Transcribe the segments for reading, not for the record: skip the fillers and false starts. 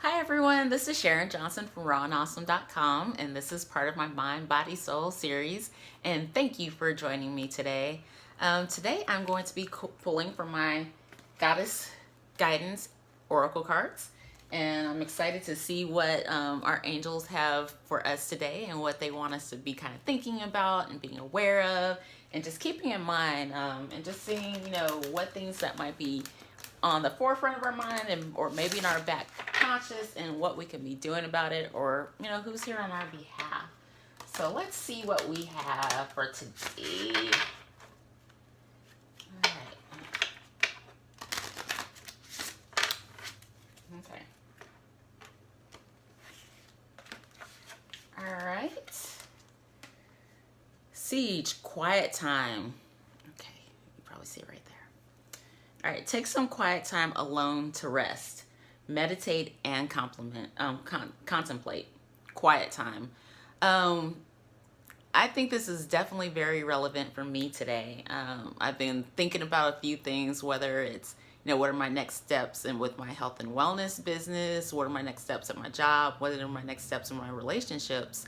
Hi everyone, this is Sharon Johnson from rawandawesome.com, and this is part of my Mind, Body, Soul series, and thank you for joining me today. Today I'm going to be pulling from my Goddess Guidance Oracle cards, and I'm excited to see what our angels have for us today and what they want us to be kind of thinking about and being aware of, and just keeping in mind, and just seeing, what things that might be on the forefront of our mind, and or maybe in our back conscious, and what we can be doing about it, or who's here on our behalf. So let's see what we have for today. All right. Okay. All right. Siege, quiet time. Okay, you probably see it right there. All right, take some quiet time alone to rest, meditate, and contemplate. Quiet time. I think this is definitely very relevant for me today. I've been thinking about a few things, whether it's, what are my next steps and with my health and wellness business? What are my next steps at my job? What are my next steps in my relationships?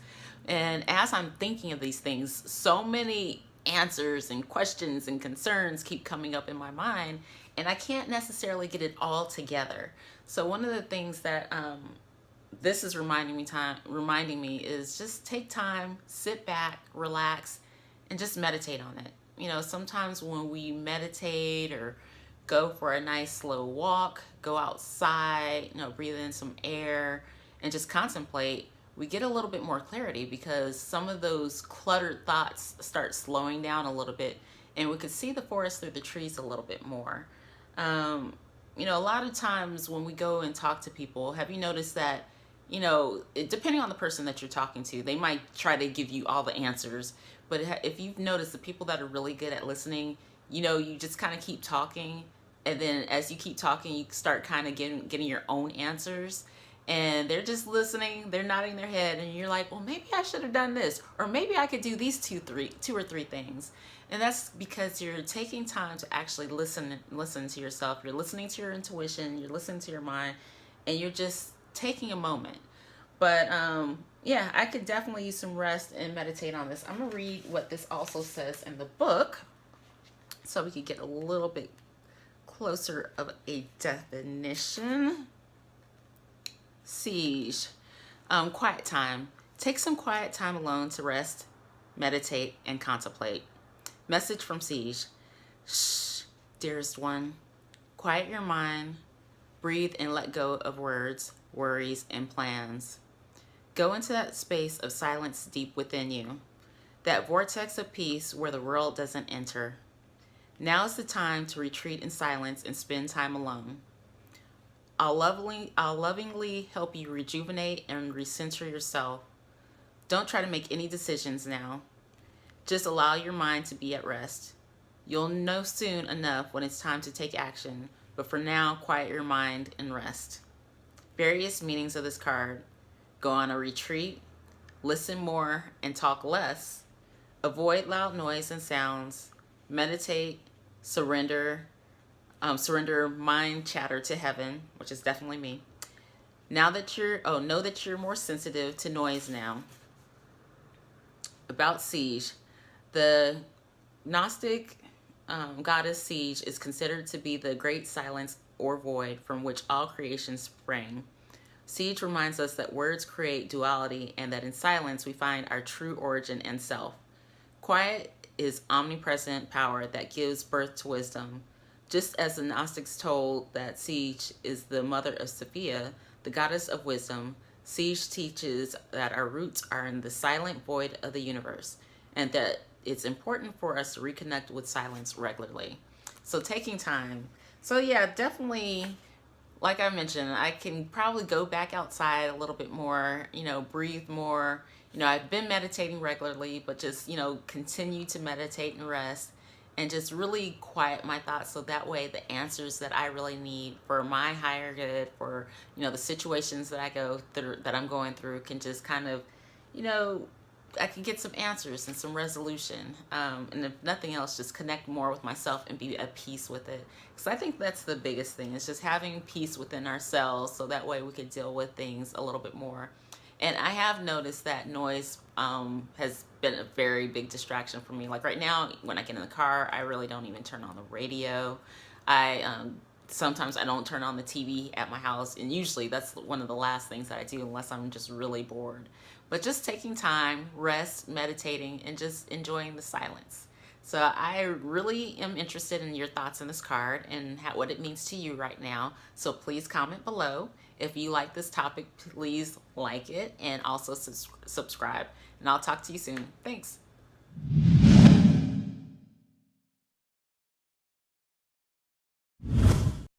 And as I'm thinking of these things, so many answers and questions and concerns keep coming up in my mind, and I can't necessarily get it all together. So one of the things that this is reminding me is just take time, sit back, relax, and just meditate on it. Sometimes when we meditate or go for a nice slow walk, go outside, breathe in some air and just contemplate, we get a little bit more clarity, because some of those cluttered thoughts start slowing down a little bit, and we could see the forest through the trees a little bit more. A lot of times when we go and talk to people, have you noticed that, depending on the person that you're talking to, they might try to give you all the answers. But if you've noticed, the people that are really good at listening, you just kind of keep talking. And then as you keep talking, you start kind of getting your own answers. And they're just listening, they're nodding their head, and you're like, well, maybe I should have done this, or maybe I could do these two or three things. And that's because you're taking time to actually listen to yourself. You're listening to your intuition, you're listening to your mind, and you're just taking a moment. But yeah, I could definitely use some rest and meditate on this. I'm gonna read what this also says in the book, so we could get a little bit closer of a definition. Siege, quiet time. Take some quiet time alone to rest, meditate, and contemplate. Message from Siege. Shh, dearest one. Quiet your mind. Breathe and let go of words, worries, and plans. Go into that space of silence deep within you. That vortex of peace where the world doesn't enter. Now is the time to retreat in silence and spend time alone. I'll lovingly help you rejuvenate and recenter yourself. Don't try to make any decisions now. Just allow your mind to be at rest. You'll know soon enough when it's time to take action, but for now, quiet your mind and rest. Various meanings of this card: go on a retreat, listen more and talk less, avoid loud noise and sounds, meditate, surrender mind chatter to heaven, which is definitely me. Know that you're more sensitive to noise now. About Siege, the Gnostic goddess Siege is considered to be the great silence or void from which all creation sprang. Siege reminds us that words create duality, and that in silence we find our true origin and self. Quiet is omnipresent power that gives birth to wisdom. Just as the Gnostics told that Siege is the mother of Sophia, the goddess of wisdom, Siege teaches that our roots are in the silent void of the universe, and that it's important for us to reconnect with silence regularly. So taking time. So yeah, definitely, like I mentioned, I can probably go back outside a little bit more, breathe more. I've been meditating regularly, but just, continue to meditate and rest, and just really quiet my thoughts, so that way the answers that I really need for my higher good, for the situations that I'm going through, can just kind of I can get some answers and some resolution. And if nothing else, just connect more with myself and be at peace with it. Because I think that's the biggest thing, is just having peace within ourselves, so that way we can deal with things a little bit more. And I have noticed that noise has been a very big distraction for me. Like right now, when I get in the car, I really don't even turn on the radio. I sometimes I don't turn on the TV at my house, and usually that's one of the last things that I do unless I'm just really bored. But just taking time, rest, meditating, and just enjoying the silence. So I really am interested in your thoughts on this card and what it means to you right now. So please comment below. If you like this topic, please like it and also subscribe. And I'll talk to you soon. Thanks.